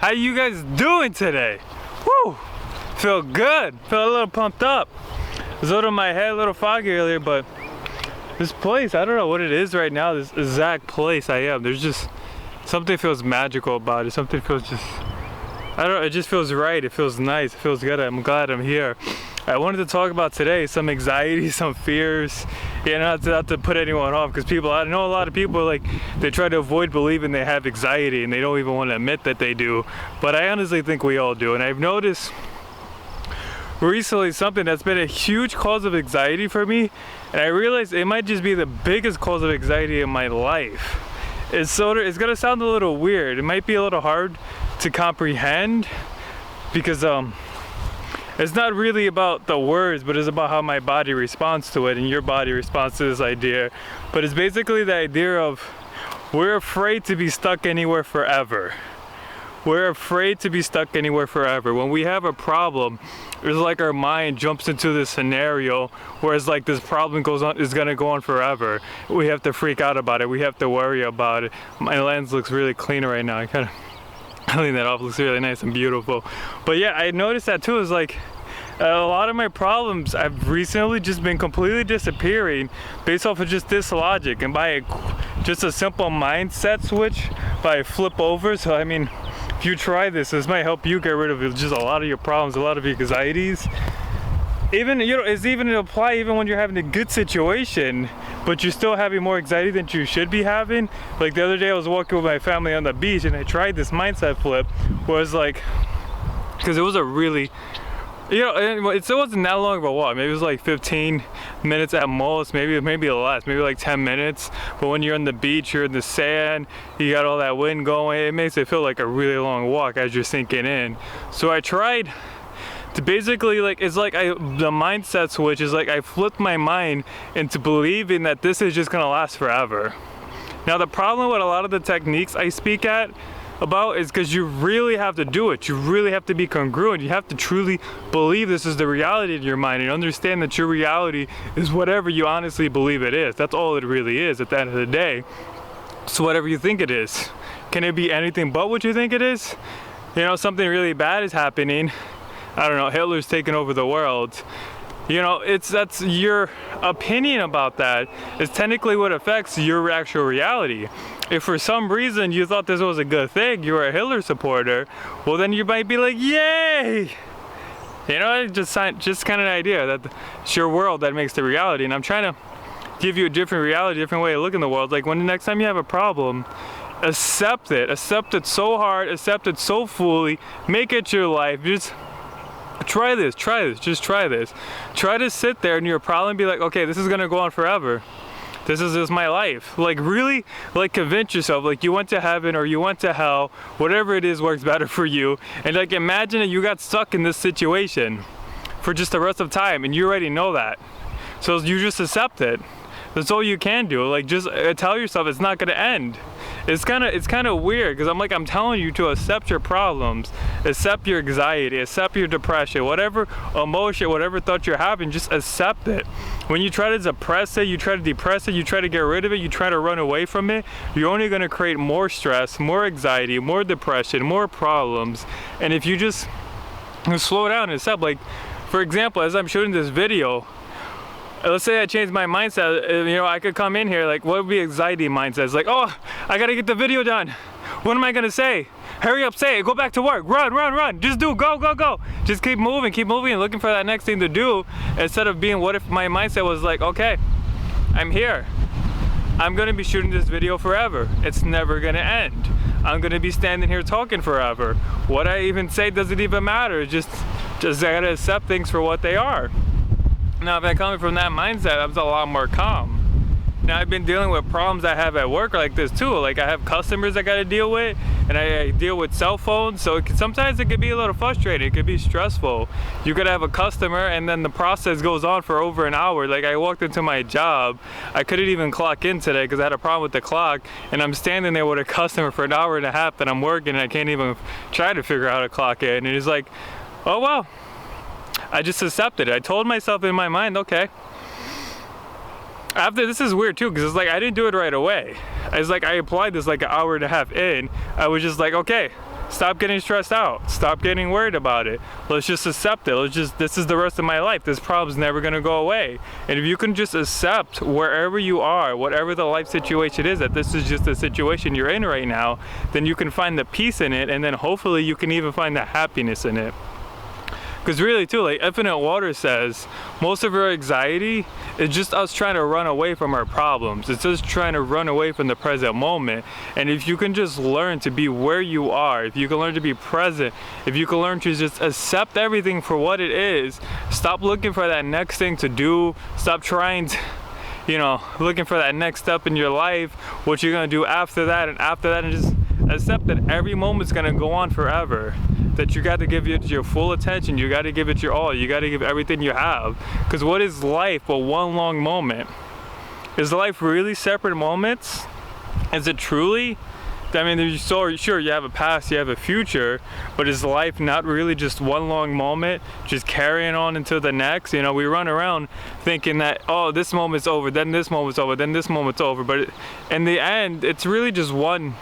How you guys doing today? Woo! Feel good. Feel a little pumped up. It was out of my head, a little foggy earlier, but this place, I don't know what it is right now, this exact place I am. There's just something feels magical about it. Something feels just, I don't know, it just feels right. It feels nice. It feels good. I'm glad I'm here. I wanted to talk about today some anxiety, some fears. Yeah, not to put anyone off, because I know a lot of people, like, they try to avoid believing they have anxiety and they don't even want to admit that they do. But I honestly think we all do. And I've noticed recently something that's been a huge cause of anxiety for me, and I realized it might just be the biggest cause of anxiety in my life. It's gonna sound a little weird. It might be a little hard to comprehend because it's not really about the words, but it's about how my body responds to it and your body responds to this idea. But it's basically the idea of we're afraid to be stuck anywhere forever. We're afraid to be stuck anywhere forever. When we have a problem, it's like our mind jumps into this scenario where it's like this problem is gonna go on forever. We have to freak out about it. We have to worry about it. My lens looks really clean right now. I kind of clean that off. It looks really nice and beautiful. But yeah, I noticed that too. Is like a lot of my problems I've recently just been completely disappearing based off of just this logic and by just a simple mindset switch by flip over. So I mean, if you try this might help you get rid of just a lot of your problems, a lot of your anxieties. Even, you know, it's even to apply even when you're having a good situation, but you're still having more anxiety than you should be having. Like the other day I was walking with my family on the beach and I tried this mindset flip where it's like, because it was a really, you know, it wasn't that long of a walk. Maybe it was like 15 minutes at most, maybe less, maybe like 10 minutes. But when you're on the beach, you're in the sand, you got all that wind going, it makes it feel like a really long walk as you're sinking in. So I tried to basically, like, it's like the mindset switch is like I flipped my mind into believing that this is just gonna last forever. Now the problem with a lot of the techniques I speak about is because you really have to do it. You really have to be congruent. You have to truly believe this is the reality in your mind and understand that your reality is whatever you honestly believe it is. That's all it really is at the end of the day. So whatever you think it is. Can it be anything but what you think it is? You know, something really bad is happening. I don't know, Hitler's taking over the world. You know, that's your opinion about that is technically what affects your actual reality. If for some reason you thought this was a good thing, you were a Hitler supporter, well then you might be like, yay! You know, just kind of an idea that it's your world that makes the reality. And I'm trying to give you a different reality, different way of looking at the world. Like when the next time you have a problem, accept it so hard, accept it so fully, make it your life. Just try this, just try this. Try to sit there in your problem and be like, okay, this is gonna go on forever. This is my life. Like really, like convince yourself, like you went to heaven or you went to hell, whatever it is works better for you. And like imagine that you got stuck in this situation for just the rest of time and you already know that. So you just accept it. That's all you can do. Like just tell yourself it's not gonna end. It's kind of weird because I'm telling you to accept your problems, accept your anxiety, accept your depression, whatever emotion, whatever thought you're having, just accept it. When you try to suppress it, you try to depress it, you try to get rid of it, you try to run away from it, you're only going to create more stress, more anxiety, more depression, more problems. And if you just slow down and accept, like for example, as I'm shooting this video, let's say I change my mindset, you know, I could come in here, like, what would be anxiety mindset? It's like, oh, I gotta get the video done. What am I gonna say? Hurry up, say it, go back to work, run. Just go. Just keep moving and looking for that next thing to do instead of being, what if my mindset was like, okay, I'm here. I'm gonna be shooting this video forever. It's never gonna end. I'm gonna be standing here talking forever. What I even say doesn't even matter. Just I gotta accept things for what they are. Now, if I'm coming from that mindset, I'm a lot more calm. Now, I've been dealing with problems I have at work like this too. Like I have customers I got to deal with, and I deal with cell phones. So sometimes it could be a little frustrating. It could be stressful. You could have a customer, and then the process goes on for over an hour. Like I walked into my job, I couldn't even clock in today because I had a problem with the clock, and I'm standing there with a customer for an hour and a half, and I'm working, and I can't even try to figure out how to clock in. And it's like, oh well. I just accepted it. I told myself in my mind, okay. After, this is weird too, because it's like I didn't do it right away. It's like I applied this like an hour and a half in. I was just like, okay, Stop getting stressed out. Stop getting worried about it. Let's just accept it. This is the rest of my life. This problem's never gonna go away. And if you can just accept wherever you are, whatever the life situation is, that this is just the situation you're in right now, then you can find the peace in it, and then hopefully you can even find the happiness in it. Because really too, like Infinite Water says, most of our anxiety is just us trying to run away from our problems. It's just trying to run away from the present moment. And if you can just learn to be where you are, if you can learn to be present, if you can learn to just accept everything for what it is, stop looking for that next thing to do, stop trying to, you know, looking for that next step in your life, what you're gonna do after that, and just accept that every moment's gonna go on forever. That you got to give it your full attention, you got to give it your all, you got to give everything you have. Because what is life but one long moment? Is life really separate moments? Is it truly? I mean, you're so sure you have a past, you have a future, but is life not really just one long moment, just carrying on into the next? You know, we run around thinking that, oh, this moment's over, then this moment's over, then this moment's over, but in the end, it's really just one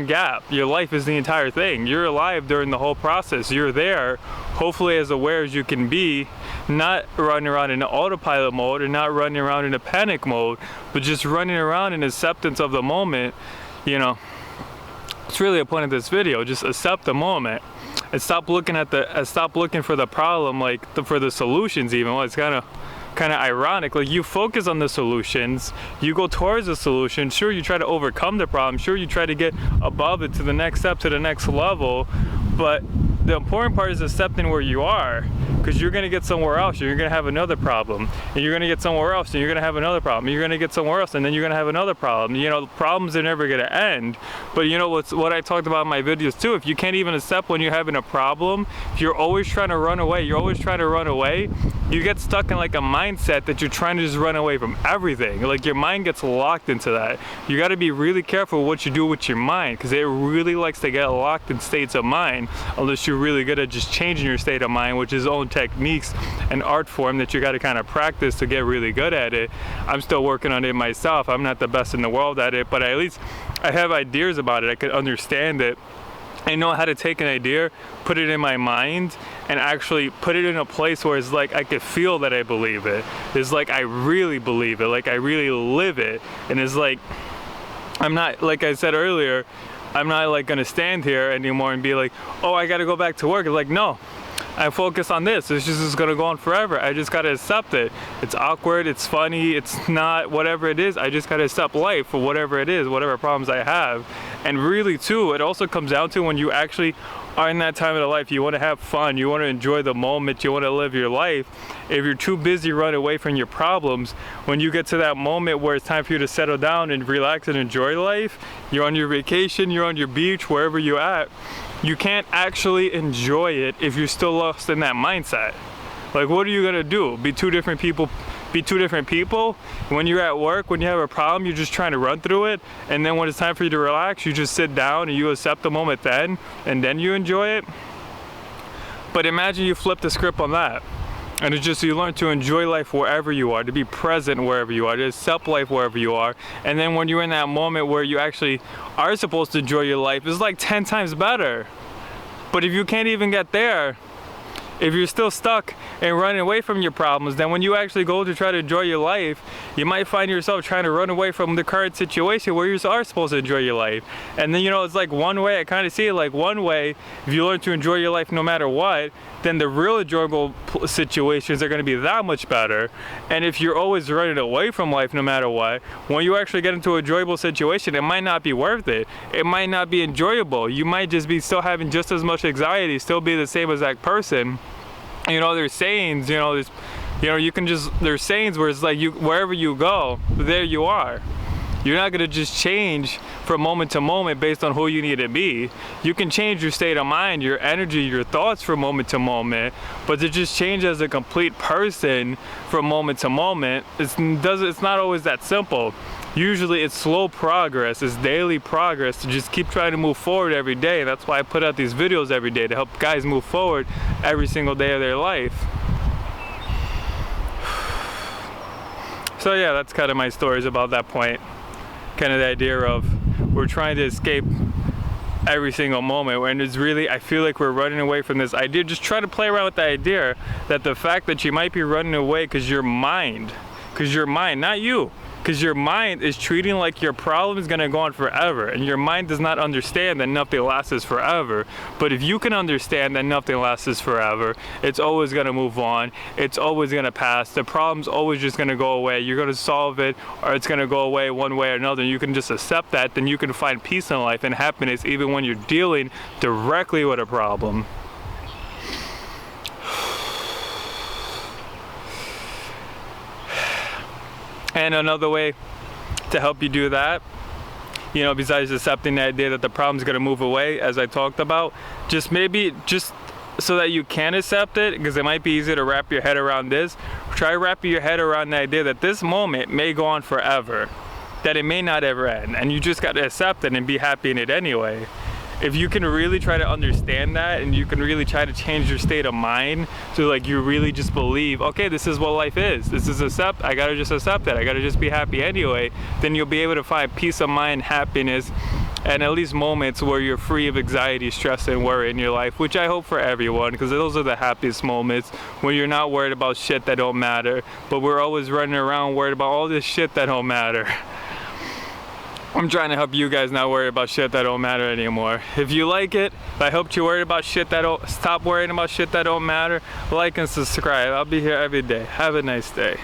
gap. Your life is the entire thing. You're alive during the whole process. You're there, hopefully as aware as you can be, not running around in an autopilot mode or not running around in a panic mode, but just running around in acceptance of the moment. You know, it's really the point of this video. Just accept the moment and stop looking for the problem, like for the solutions even. Well, it's kind of ironic. Like, you focus on the solutions, you go towards the solution, sure, you try to overcome the problem, sure, you try to get above it to the next step, to the next level, but the important part is accepting where you are, because you're going to get somewhere else, you're going to have another problem, and you're going to get somewhere else, and you're going to have another problem, you're going to get somewhere else, and then you're going to have another problem. You know, problems are never going to end. But you know what I talked about in my videos too, if you can't even accept when you're having a problem, if you're always trying to run away, you get stuck in like a mindset that you're trying to just run away from everything. Like, your mind gets locked into that. You got to be really careful what you do with your mind, because it really likes to get locked in states of mind, unless you're really good at just changing your state of mind, which is own techniques and art form that you got to kind of practice to get really good at it. I'm still working on it myself. I'm not the best in the world at it, but at least I have ideas about it. I can understand it. I know how to take an idea, put it in my mind, and actually put it in a place where it's like I could feel that I believe it. It's like I really believe it, like I really live it. And it's like, I'm not, like I said earlier, I'm not like gonna stand here anymore and be like, oh, I gotta go back to work. It's like, no, I focus on this. It's just gonna go on forever. I just gotta accept it. It's awkward, it's funny, it's not, whatever it is, I just gotta accept life for whatever it is, whatever problems I have. And really too, it also comes down to when you actually are in that time of the life, you wanna have fun, you wanna enjoy the moment, you wanna live your life. If you're too busy running away from your problems, when you get to that moment where it's time for you to settle down and relax and enjoy life, you're on your vacation, you're on your beach, wherever you're at, you can't actually enjoy it if you're still lost in that mindset. Like, what are you gonna do? Be two different people? When you're at work, when you have a problem, you're just trying to run through it, and then when it's time for you to relax, you just sit down and you accept the moment then, and then you enjoy it. But imagine you flip the script on that, and it's just you learn to enjoy life wherever you are, to be present wherever you are, to accept life wherever you are, and then when you're in that moment where you actually are supposed to enjoy your life, it's like 10 times better. But if you can't even get there, if you're still stuck and running away from your problems, then when you actually go to try to enjoy your life, you might find yourself trying to run away from the current situation where you are supposed to enjoy your life. And then, you know, it's like one way, I kind of see it like one way, if you learn to enjoy your life no matter what, then the real enjoyable situations are going to be that much better. And if you're always running away from life no matter what, when you actually get into an enjoyable situation, it might not be worth it. It might not be enjoyable. You might just be still having just as much anxiety, still be the same exact person. You know, there's sayings, you know, there's sayings where it's like wherever you go, there you are. You're not gonna just change from moment to moment based on who you need to be. You can change your state of mind, your energy, your thoughts from moment to moment, but to just change as a complete person from moment to moment, it's not always that simple. Usually it's slow progress, it's daily progress to just keep trying to move forward every day. And that's why I put out these videos every day, to help guys move forward every single day of their life. So yeah, that's kind of my stories about that point. Kind of the idea of we're trying to escape every single moment. When it's really, I feel like we're running away from this idea. Just try to play around with the idea that the fact that you might be running away because your mind, not you, because your mind is treating like your problem is going to go on forever, and your mind does not understand that nothing lasts forever. But if you can understand that nothing lasts forever, it's always going to move on, it's always going to pass, the problem's always just going to go away, you're going to solve it, or it's going to go away one way or another, and you can just accept that, then you can find peace in life and happiness even when you're dealing directly with a problem. And another way to help you do that, you know, besides accepting the idea that the problem's gonna move away, as I talked about, just so that you can accept it, because it might be easy to wrap your head around this, try wrapping your head around the idea that this moment may go on forever, that it may not ever end, and you just gotta accept it and be happy in it anyway. If you can really try to understand that, and you can really try to change your state of mind, so like you really just believe, okay, this is what life is, I gotta just accept it, I gotta just be happy anyway, then you'll be able to find peace of mind, happiness, and at least moments where you're free of anxiety, stress, and worry in your life, which I hope for everyone, because those are the happiest moments, when you're not worried about shit that don't matter, but we're always running around worried about all this shit that don't matter. I'm trying to help you guys not worry about shit that don't matter anymore. If you like it, if I helped you worry about shit that don't, stop worrying about shit that don't matter, like and subscribe. I'll be here every day. Have a nice day.